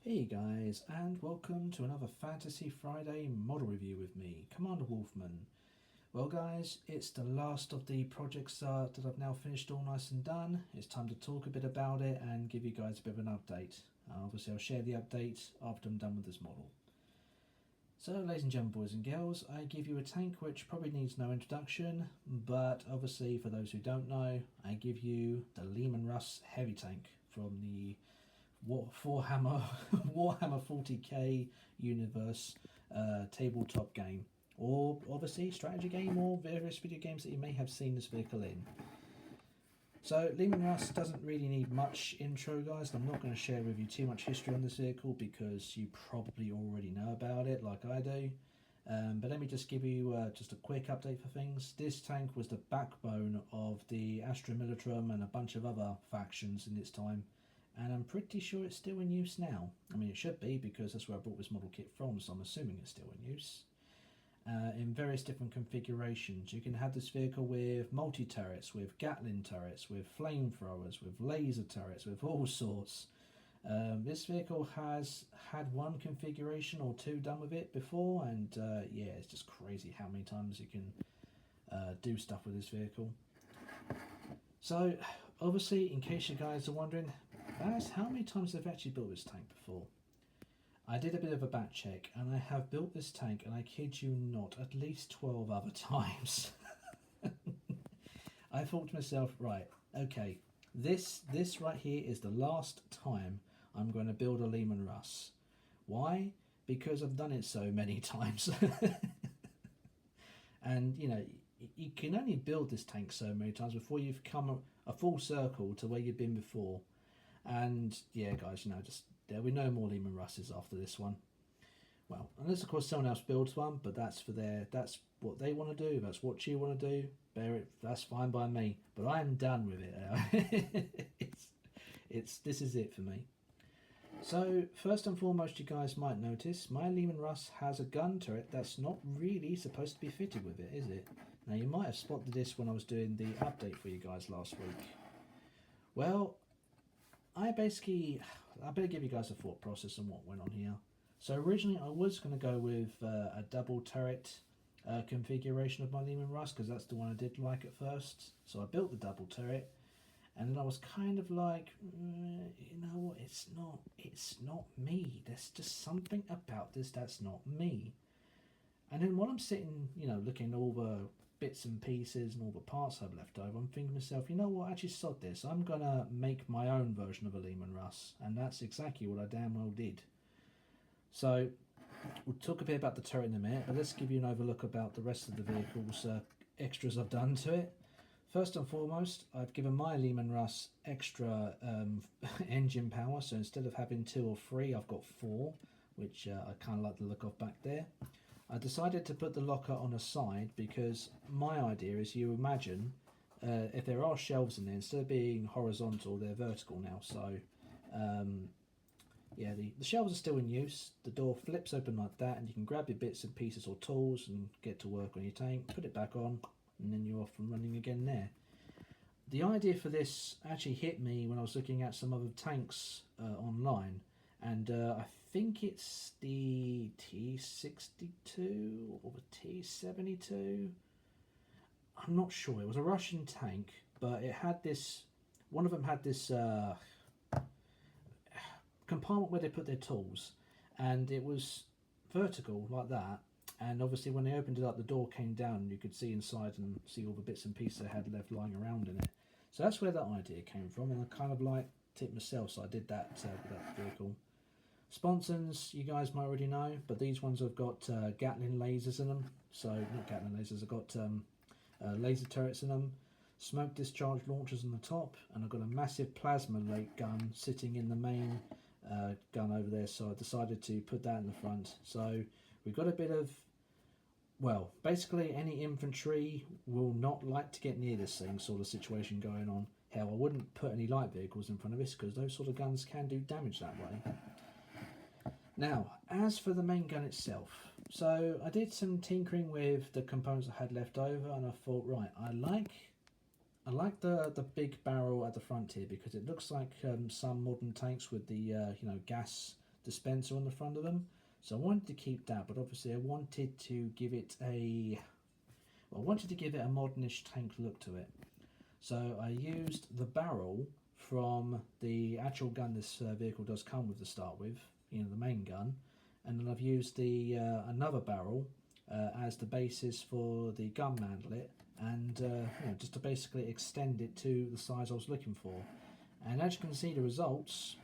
Hey guys, and welcome to another Fantasy Friday model review with me, Commander Wolfman. Well guys, it's the last of the projects that I've now finished all nice and done. It's time to talk a bit about it and give you guys a bit of an update. Obviously I'll share the update after I'm done with this model. So ladies and gentlemen, boys and girls, I give you a tank which probably needs no introduction, but obviously for those who don't know, I give you the Leman Russ heavy tank from the Warhammer Warhammer 40k universe tabletop game, or obviously strategy game, or various video games that you may have seen this vehicle in. So Leman Russ doesn't really need much intro, guys. I'm not going to share with you too much history on this vehicle because you probably already know about it, like I do. But let me just give you just a quick update for things. This tank was the backbone of the Astra Militarum and a bunch of other factions in its time, and I'm pretty sure it's still in use now. I mean, it should be because that's where I bought this model kit from, so I'm assuming it's still in use. In various different configurations. You can have this vehicle with multi-turrets, with Gatling turrets, with flamethrowers, with laser turrets, with all sorts. This vehicle has had one configuration or two done with it before, and yeah, it's just crazy how many times you can do stuff with this vehicle. So, obviously, in case you guys are wondering, that's how many times I've actually built this tank before. I did a bit of a back check, and I have built this tank, and I kid you not, at least 12 other times. I thought to myself, right, okay, this right here is the last time I'm going to build a Leman Russ. Why? Because I've done it so many times. And, you know, you can only build this tank so many times before you've come a full circle to where you've been before. And yeah, guys, you know, just there'll be no more Leman Russes after this one. Well, unless of course someone else builds one, but that's what they want to do. That's what you want to do. Bear it. That's fine by me. But I'm done with it. This is it for me. So first and foremost, you guys might notice my Leman Russ has a gun turret that's not really supposed to be fitted with it, is it? Now you might have spotted this when I was doing the update for you guys last week. Well, I better give you guys a thought process on what went on here. So originally I was going to go with a double turret configuration of my Leman Russ because that's the one I did like at first. So I built the double turret, and then I was kind of like, you know what? It's not me. There's just something about this that's not me. And then while I'm sitting, you know, looking over bits and pieces and all the parts I've left over, I'm thinking to myself, you know what, actually sod this. I'm going to make my own version of a Leman Russ. And that's exactly what I damn well did. So we'll talk a bit about the turret in a minute, but let's give you an overlook about the rest of the vehicle's extras I've done to it. First and foremost, I've given my Leman Russ extra engine power. So instead of having 2 or 3, I've got 4, which I kind of like the look of back there. I decided to put the locker on a side because my idea is, you imagine if there are shelves in there, instead of being horizontal, they're vertical now. So yeah, the shelves are still in use. The door flips open like that, and you can grab your bits and pieces or tools and get to work on your tank, put it back on, and then you're off and running again there. The idea for this actually hit me when I was looking at some other tanks online, and I think it's the T62 or the T72. I'm not sure. It was a Russian tank, but it had this. One of them had this compartment where they put their tools, and it was vertical like that. And obviously, when they opened it up, the door came down, and you could see inside and see all the bits and pieces they had left lying around in it. So that's where that idea came from, and I kind of liked it myself, so I did that with that vehicle. Sponsons, you guys might already know, but these ones have got Gatling lasers in them. So, not Gatling lasers, I've got laser turrets in them, smoke discharge launchers on the top, and I've got a massive plasma lake gun sitting in the main gun over there, so I decided to put that in the front. So, we've got a bit of, well, basically any infantry will not like to get near this thing sort of situation going on. Hell, I wouldn't put any light vehicles in front of this because those sort of guns can do damage that way. Now, as for the main gun itself, so I did some tinkering with the components I had left over, and I thought, right, I like the big barrel at the front here because it looks like some modern tanks with the gas dispenser on the front of them. So I wanted to keep that, but obviously I wanted to give it a modernish tank look to it. So I used the barrel from the actual gun this vehicle does come with to start with, you know, the main gun, and then I've used the another barrel as the basis for the gun mantlet, and you know, just to basically extend it to the size I was looking for. And as you can see, the results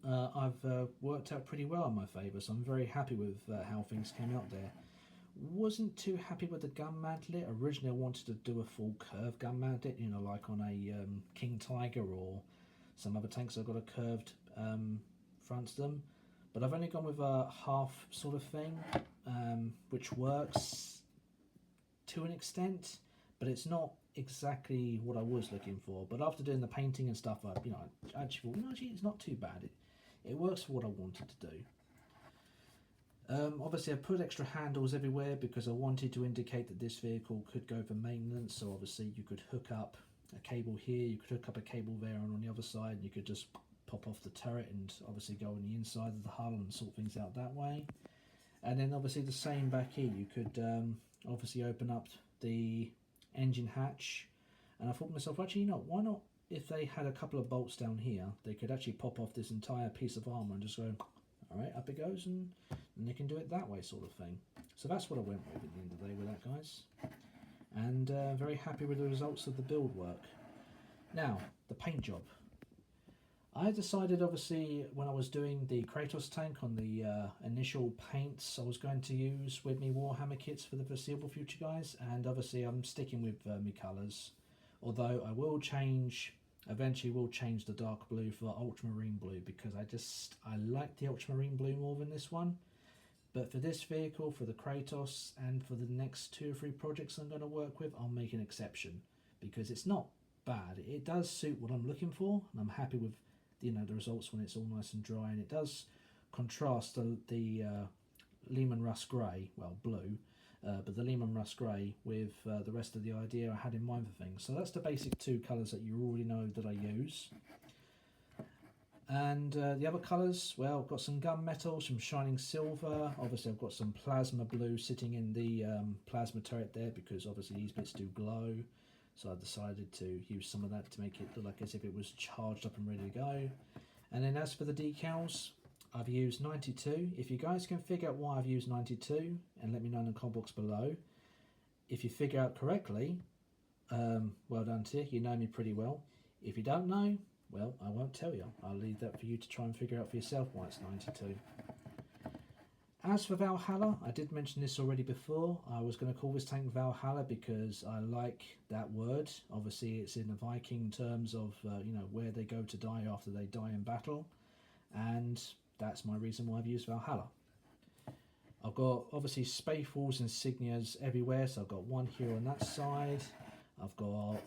I've worked out pretty well in my favour, so I'm very happy with how things came out there. Wasn't too happy with the gun mantlet. Originally I wanted to do a full curved gun mantlet, you know, like on a King Tiger or some other tanks I've got a curved front to them, but I've only gone with a half sort of thing, which works to an extent, but it's not exactly what I was looking for. But after doing the painting and stuff, I actually thought, actually it's not too bad. It works for what I wanted to do. Obviously I put extra handles everywhere because I wanted to indicate that this vehicle could go for maintenance. So obviously you could hook up a cable here, you could hook up a cable there, and on the other side you could just pop off the turret and obviously go on the inside of the hull and sort things out that way. And then obviously the same back here, you could obviously open up the engine hatch. And I thought to myself, actually, you know, why not, if they had a couple of bolts down here, they could actually pop off this entire piece of armour and just go, alright, up it goes, and they can do it that way, sort of thing. So that's what I went with at the end of the day with that, guys. And very happy with the results of the build work. Now, the paint job. I decided, obviously, when I was doing the Kratos tank on the initial paints, I was going to use with me Warhammer kits for the foreseeable future, guys. And obviously I'm sticking with my colours. Although I will change, eventually will change the dark blue for ultramarine blue, because I like the ultramarine blue more than this one. But for this vehicle, for the Kratos, and for the next 2 or 3 projects I'm going to work with, I'll make an exception, because it's not bad. It does suit what I'm looking for, and I'm happy with, you know, the results when it's all nice and dry, and it does contrast the Leman rust grey, well, blue, but the Leman rust grey with the rest of the idea I had in mind for things. So that's the basic 2 colours that you already know that I use. And the other colours, well, I've got some gunmetal, some shining silver. Obviously I've got some plasma blue sitting in the plasma turret there, because obviously these bits do glow. So I decided to use some of that to make it look like as if it was charged up and ready to go. And then as for the decals, I've used 92. If you guys can figure out why I've used 92, and let me know in the comment box below. If you figure out correctly, well done to you, you know me pretty well. If you don't know, well, I won't tell you. I'll leave that for you to try and figure out for yourself why it's 92. As for Valhalla, I did mention this already before. I was going to call this tank Valhalla because I like that word. Obviously it's in the Viking terms of, you know, where they go to die after they die in battle. And that's my reason why I've used Valhalla. I've got obviously Space Wolves insignias everywhere. So I've got one here on that side. I've got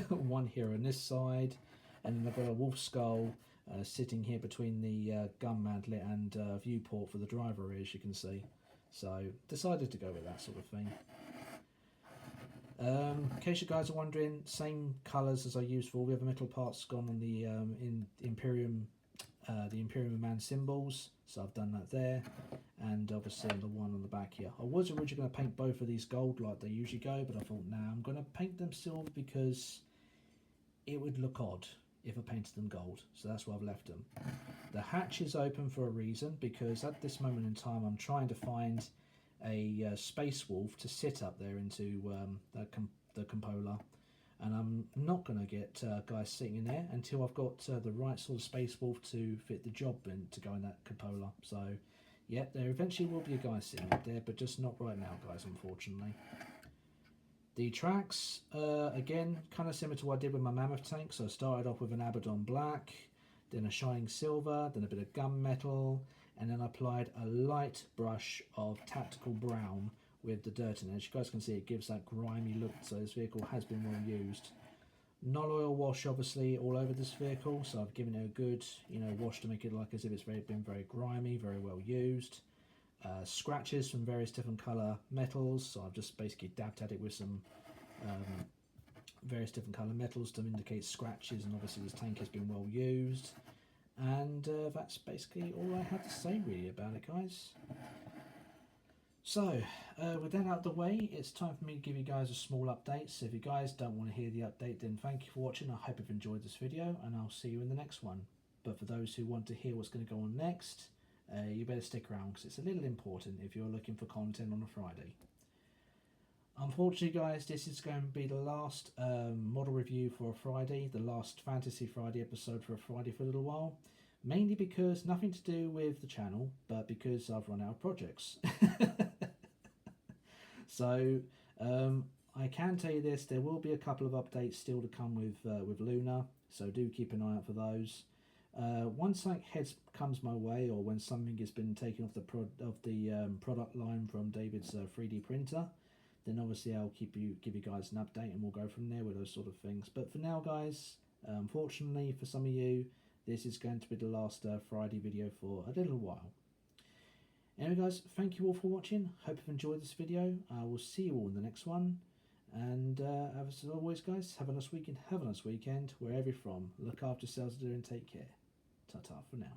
one here on this side. And then I've got a wolf skull sitting here between the gun mantlet and viewport for the driver, as you can see. So decided to go with that sort of thing. In case you guys are wondering, same colours as I used for all the other metal parts gone on the Imperium Man symbols. So I've done that there, and obviously on the one on the back here. I was originally going to paint both of these gold like they usually go, but I thought, nah, I'm going to paint them silver because it would look odd if I painted them gold, so that's why I've left them. The hatch is open for a reason, because at this moment in time I'm trying to find a space wolf to sit up there into the cupola, and I'm not going to get guys sitting in there until I've got the right sort of space wolf to fit the job and to go in that cupola. So yeah, there eventually will be a guy sitting up there, but just not right now, guys, unfortunately. The tracks, again, kind of similar to what I did with my Mammoth tank. So I started off with an Abaddon black, then a shining silver, then a bit of gunmetal, and then I applied a light brush of tactical brown with the dirt in it. As you guys can see, it gives that grimy look, so this vehicle has been well used. Non-oil wash, obviously, all over this vehicle, so I've given it a good, you know, wash to make it like as if it's been very grimy, very well used. Scratches from various different colour metals, so I've just basically dabbed at it with some various different colour metals to indicate scratches, and obviously this tank has been well used. And that's basically all I had to say really about it, guys. So, with that out of the way, it's time for me to give you guys a small update. So if you guys don't want to hear the update, then thank you for watching. I hope you've enjoyed this video, and I'll see you in the next one. But for those who want to hear what's going to go on next, you better stick around, because it's a little important if you're looking for content on a Friday. Unfortunately, guys, this is going to be the last model review for a Friday, the last Fantasy Friday episode for a Friday for a little while. Mainly because nothing to do with the channel, but because I've run out of projects. So I can tell you this: there will be a couple of updates still to come with Luna. So do keep an eye out for those. Once something comes my way, or when something has been taken off the product line from David's 3D printer, then obviously I'll give you guys an update, and we'll go from there with those sort of things. But for now, guys, unfortunately for some of you, this is going to be the last Friday video for a little while. Anyway, guys, thank you all for watching. Hope you've enjoyed this video. I will see you all in the next one. And as always, guys, have a nice weekend. Have a nice weekend wherever you're from. Look after yourselves and take care. Ta-ta for now.